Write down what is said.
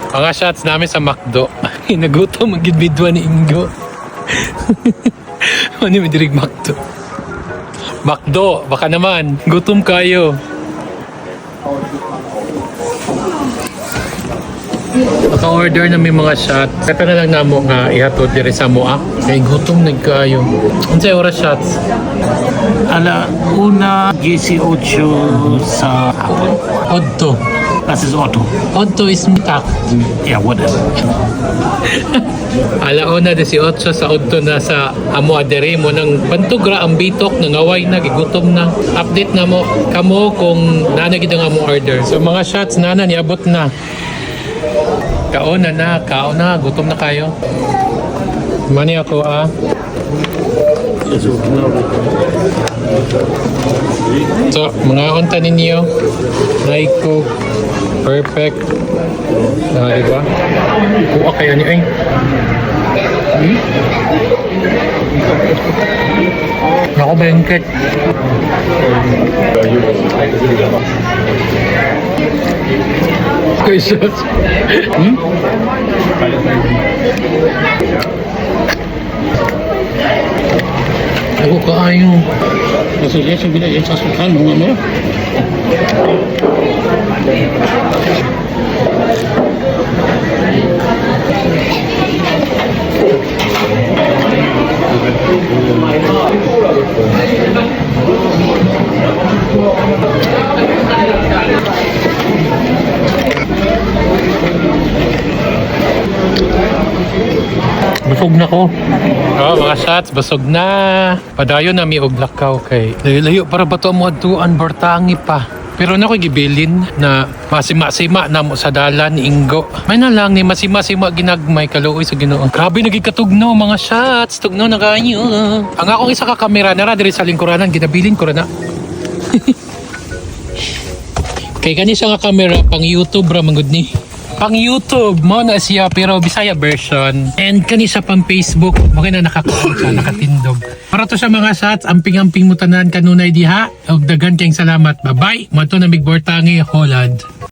Mga shots namin sa McDo. Nagutom ang gidbidwa ni Ingo. Ano yung dirig McDo? McDo, baka naman. Gutom kayo. Naka-order na may mga shots. Kaya na lang namo nga ihatod diri sa moa. Kay gutom nagkaayo. Unsay oras shots? Ala una 18 sa hapon. Odto. Das ist Otto. Odto is mitak. Ja, whatever. Alauna 18 sa Odto na sa amo adere mo ng pantugra ang bitok nangaway na gigutom na. Update na mo kamo kung nanagid ang amo order. So mga shots nana niabot na. Kaon na, gutom na kayo. Mani ako So, mga unta ninyo. Like Coke. Perfect. Diba? Kuha kaya niyo eh. Ako bengket. Okay, shots. Ako kaayo. Also jetzt schon wieder, jetzt hast du keinen Hunger mehr? Busog na ko. Oh, mga shots, busog na. Padayon na mi og lakaw kay. Layo para bato mo adtuan Bortangi pa. Pero na ko gibilin na masima-sima na mo sa dalan ni Ingo. May na lang ni masima-sima ginagmay kaluoy sa Ginoo. Grabe nagikatugno mga shots, tugno na kayo. Ang akong isa ka kamera na diri sa lingkuranan ginabilin ko ra na. Kay kani siya nga kamera pang YouTube ra mangud ni. Pang YouTube mo na siya pero Bisaya version. And kanisa pang Facebook mo na nakakuha siya, nakatindog. Para to sa mga shots, amping-amping mo tanan kanunay diha. Og dagan kayong salamat. Bye-bye. Mo to na Big Bortangi, Holland.